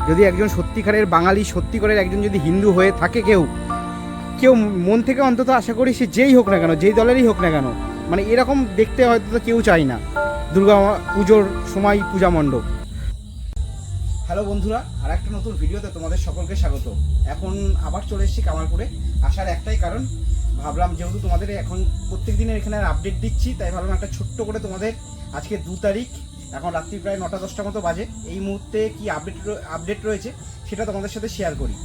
যদি একজন সত্যিকারের বাঙালি, সত্যিকারের একজন যদি হিন্দু হয়ে থাকে কেউ মন থেকে অন্তত আশা করি সে যেই হোক না কেন, যেই দলেরই হোক না কেন, মানে এরকম দেখতে হয়তো তো কেউ চায় না দুর্গা পুজোর সময় পূজা মণ্ডপ। হ্যালো বন্ধুরা, আর একটা নতুন ভিডিওতে তোমাদের সকলকে স্বাগত। এখন আবার চলে এসেছি কামারপুরে। আসার একটাই কারণ, ভাবলাম যেহেতু তোমাদের এখন প্রত্যেক দিনের এখানে আপডেট দিচ্ছি, তাই ভাবলাম একটা ছোট্ট করে তোমাদের আজকে 2 তারিখ, এখন রাত্রি প্রায় 9টা-10টা মতো বাজে, এই মুহূর্তে কি আপডেট রয়েছে সেটা তোমাদের সাথে শেয়ার করি।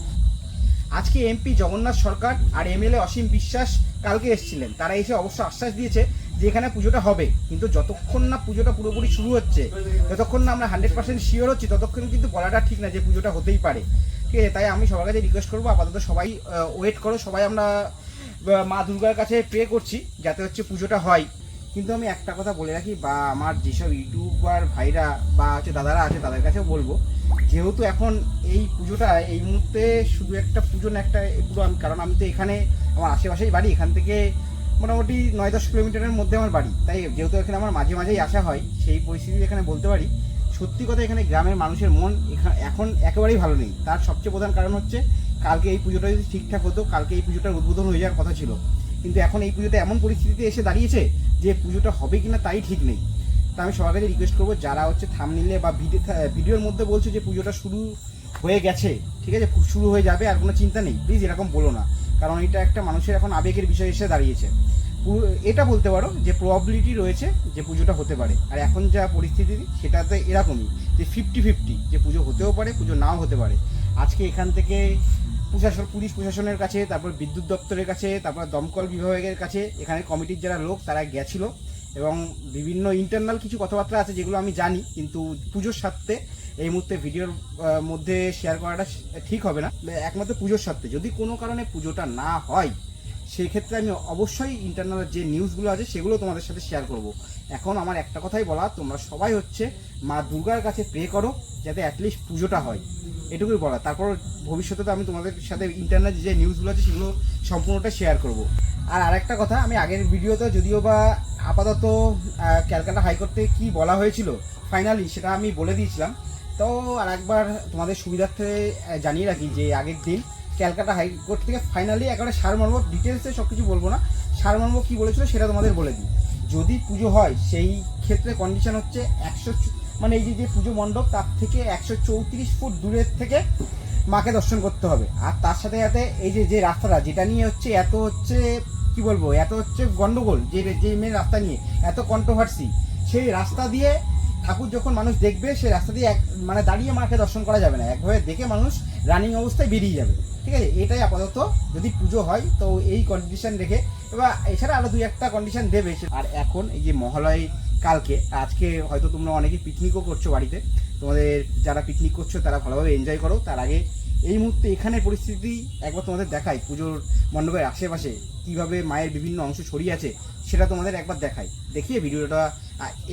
আজকে এমপি জগন্নাথ সরকার আর এমএলএ অসীম বিশ্বাস কালকে এসেছিলেন। তারা এসে অবশ্য আশ্বাস দিয়েছে যে এখানে পুজোটা হবে, কিন্তু যতক্ষণ না পুজোটা পুরোপুরি শুরু হচ্ছে, যতক্ষণ না আমরা 100% শিওর হচ্ছি, ততক্ষণ কিন্তু বলাটা ঠিক না যে পুজোটা হতেই পারে। ঠিক আছে, তাই আমি সবার কাছে রিকোয়েস্ট করবো, আপাতত সবাই ওয়েট করো। সবাই আমরা মা দুর্গার কাছে প্রে করছি যাতে হচ্ছে পুজোটা হয়। কিন্তু আমি একটা কথা বলে রাখি, বা আমার যেসব ইউটিউবার ভাইরা বা হচ্ছে দাদারা আছে তাদের কাছেও বলবো, যেহেতু এখন এই পুজোটা এই মুহূর্তে শুধু একটা পুজো না, একটা পুরো কারণ আমি তো এখানে আমার আশেপাশেই বাড়ি, এখান থেকে মোটামুটি 9-10 কিলোমিটারের মধ্যে আমার বাড়ি, তাই যেহেতু এখানে আমার মাঝে মাঝেই আসা হয়, সেই পরিস্থিতি এখানে বলতে পারি সত্যি কথা, এখানে গ্রামের মানুষের মন এখন একেবারেই ভালো নেই। তার সবচেয়ে প্রধান কারণ হচ্ছে কালকে এই পুজোটা যদি ঠিকঠাক হতো, কালকে এই পুজোটার উদ্বোধন হয়ে যাওয়ার কথা ছিল, কিন্তু এখন এই পুজোটা এমন পরিস্থিতিতে এসে দাঁড়িয়েছে যে পুজোটা হবে কিনা তাই ঠিক নেই। তা আমি সবার কাছে রিকোয়েস্ট করবো, যারা হচ্ছে থাম্বনেইলে বা ভিডিওর মধ্যে বলছে যে পুজোটা শুরু হয়ে গেছে, ঠিক আছে, শুরু হয়ে যাবে আর কোনো চিন্তা নেই, প্লিজ এরকম বলো না, কারণ এটা একটা মানুষের এখন আবেগের বিষয় এসে দাঁড়িয়েছে। এটা বলতে পারো যে প্রবাবিলিটি রয়েছে যে পুজোটা হতে পারে, আর এখন যা পরিস্থিতি সেটাতে এরকমই যে 50-50, যে পুজো হতেও পারে, পুজো নাও হতে পারে। আজকে এখান থেকে পুলিশ প্রশাসনের কাছে, তারপর বিদ্যুৎ দপ্তরের কাছে, তারপর দমকল বিভাগের কাছে, এখানে কমিটির যারা লোক তারা গেছিল, এবং বিভিন্ন ইন্টারনাল কিছু কথাবার্তা আছে যেগুলো আমি জানি, কিন্তু পুজোর স্বার্থে এই মুহূর্তে ভিডিওর মধ্যে শেয়ার করাটা ঠিক হবে না। একমাত্র পুজোর স্বার্থে যদি কোনো কারণে পুজোটা না হয়, সেই ক্ষেত্রে আমি অবশ্যই ইন্টারনাল যে নিউজগুলো আছে সেগুলো তোমাদের সাথে শেয়ার করব। এখন আমার একটা কথাই বলা, তোমরা সবাই হচ্ছে মা দুর্গার কাছে প্রে করো যাতে অ্যাটলিস্ট পুজোটা হয়, এটুকুই বলা। তারপর ভবিষ্যতে তো আমি তোমাদের সাথে ইন্টারনাল যে নিউজগুলো আছে সেগুলো সম্পূর্ণটা শেয়ার করব। আর আরেকটা কথা, আমি আগের ভিডিওতে যদিও বা আপাতত ক্যালকাটা হাইকোর্টে কি বলা হয়েছিল ফাইনালি সেটা আমি বলে দিয়েছিলাম, তো আর একবার তোমাদের সুবিধার্থে জানিয়ে রাখি যে আগের দিন ক্যালকাটা হাইকোর্ট থেকে ফাইনালি একেবারে সারমর্ম, ডিটেলসে সব কিছু বলবো না, সারমর্ম কী বলেছিল সেটা তোমাদের বলে দিই। যদি পুজো হয় সেই ক্ষেত্রে কন্ডিশন হচ্ছে 100, মানে এই যে পুজো মণ্ডপ তার থেকে 134 ফুট দূরের থেকে মাকে দর্শন করতে হবে। আর তার সাথে সাথে এই যে রাস্তাটা যেটা নিয়ে হচ্ছে এত হচ্ছে কি বলবো, এত হচ্ছে গন্ডগোল, যে মেন রাস্তা নিয়ে এত কন্ট্রোভার্সি, সেই রাস্তা দিয়ে ঠাকুর যখন মানুষ দেখবে সেই রাস্তা দিয়ে মানে দাঁড়িয়ে মাকে দর্শন করা যাবে না, একভাবে দেখে মানুষ রানিং অবস্থায় বেরিয়ে যাবে। ঠিক আছে, এটাই আপাতত যদি পুজো হয় তো এই কন্ডিশন রেখে, এবার এছাড়া আরও 2-1টা কন্ডিশন দেবে। আর এখন এই যে মহালয় কালকে, আজকে হয়তো তোমরা অনেকে পিকনিকও করছো বাড়িতে, তোমাদের যারা পিকনিক করছো তারা ভালোভাবে এনজয় করো। তার আগে এই মুহূর্তে এখানের পরিস্থিতি একবার তোমাদের দেখাই, পুজোর মণ্ডপের আশেপাশে কীভাবে মায়ের বিভিন্ন অংশ ছড়িয়ে আছে সেটা তোমাদের একবার দেখাই, দেখিয়ে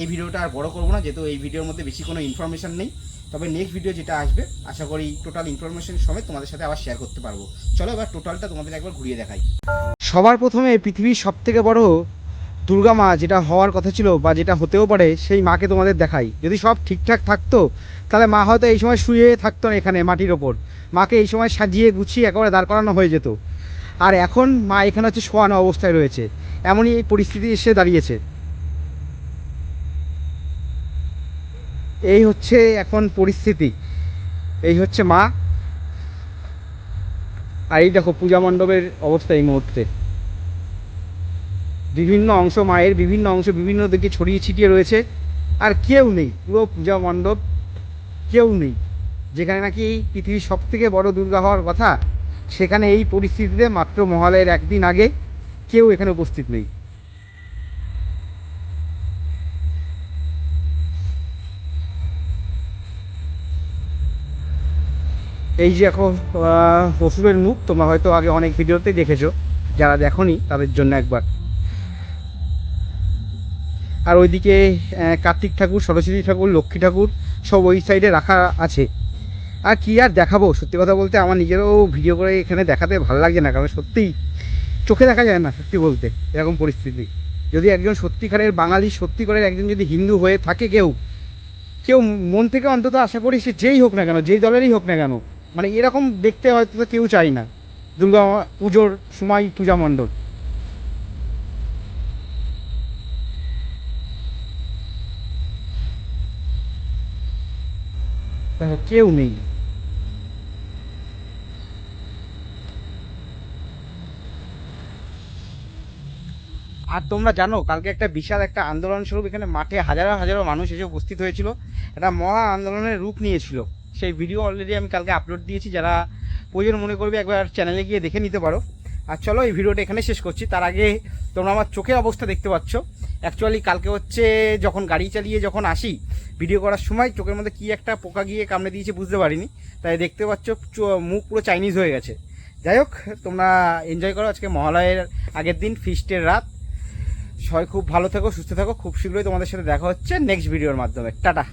এই ভিডিওটা আর বড় করবো না, যেহেতু এই ভিডিওর মধ্যে বেশি কোনো ইনফরমেশন নেই। তবে নেক্সট ভিডিও যেটা আসবে আশা করি টোটাল ইনফরমেশন সমেত তোমাদের সাথে আবার শেয়ার করতে পারবো। চলো এবার টোটালটা তোমাদের একবার ঘুরিয়ে দেখাই। সবার প্রথমে পৃথিবীর সবথেকে বড় দুর্গা মা যেটা হওয়ার কথা ছিল বা যেটা হতেও পারে, সেই মাকে তোমাদের দেখাই। যদি সব ঠিকঠাক থাকতো তাহলে মা হয়তো এই সময় শুয়ে থাকতো না এখানে মাটির ওপর, মাকে এই সময় সাজিয়ে গুছিয়ে একেবারে দাঁড় করানো হয়ে যেত। আর এখন মা এখানে হচ্ছে শোয়ানো অবস্থায় রয়েছে, এমনই এই পরিস্থিতি এসে দাঁড়িয়েছে। এই হচ্ছে এখন পরিস্থিতি, এই হচ্ছে মা। আর এই দেখো পূজা মণ্ডপের অবস্থা এই মুহূর্তে, বিভিন্ন অংশ মায়ের বিভিন্ন অংশ বিভিন্ন দিকে ছড়িয়ে ছিটিয়ে রয়েছে, আর কেউ নেই, পুরো পূজা মণ্ডপ কেউ নেই। যেখানে নাকি পৃথিবীর সব থেকে বড় দুর্গা হওয়ার কথা, সেখানে এই পরিস্থিতিতে মাত্র মহালয়ের একদিন আগে কেউ এখানে উপস্থিত নেই। এই যে এখন অসুরের মুখ, তোমরা হয়তো আগে অনেক ভিডিওতেই দেখেছো, যারা দেখোনি তাদের জন্য একবার। আর ওইদিকে কার্তিক ঠাকুর, সরস্বতী ঠাকুর, লক্ষ্মী ঠাকুর সব ওই সাইডে রাখা আছে। আর কি আর দেখাবো, সত্যি কথা বলতে আমার নিজেরও ভিডিও করে এখানে দেখাতে ভালো লাগছে না, কারণ সত্যিই চোখে দেখা যায় না সত্যি বলতে এরকম পরিস্থিতি। যদি একজন সত্যিকারের বাঙালি, সত্যিকারের একজন যদি হিন্দু হয়ে থাকে কেউ কেউ মন থেকে অন্তত আশা করি সে যেই হোক না কেন, যেই দলেরই হোক না কেন, মানে এরকম দেখতে হয়তো তো কেউ চাই না দুর্গা পুজোর সময় পূজা মণ্ডপ। দেখো কেউ নেই। আর তোমরা জানো কালকে একটা বিশাল একটা আন্দোলন স্বরূপ এখানে মাঠে হাজারো হাজারো মানুষ এসে উপস্থিত হয়েছিল, একটা মহা আন্দোলনের রূপ নিয়েছিল। সেই ভিডিও অলরেডি আমি কালকে আপলোড দিয়েছি, যারা প্রয়োজন মনে করবে একবার চ্যানেলে গিয়ে দেখে নিতে পারো। আর চলো এই ভিডিওটা এখানে শেষ করছি, তার আগে তোমরা আমার চোখের অবস্থা দেখতে পাচ্ছ। অ্যাকচুয়ালি কালকে হচ্ছে যখন গাড়ি চালিয়ে যখন আসি ভিডিও করার সময় চোখের মধ্যে কি একটা পোকা গিয়ে কামড়ে দিয়েছে বুঝতে পারিনি, তাই দেখতে পাচ্ছ মুখ পুরো চাইনিজ হয়ে গেছে। যাই হোক, তোমরা এনজয় করো আজকে মহালয়ের আগের দিন, ফিস্টের রাত। সবাই খুব ভালো থেকো, সুস্থ থাকো। খুব শীঘ্রই তোমাদের সাথে দেখা হচ্ছে নেক্সট ভিডিওর মাধ্যমে। টাটা।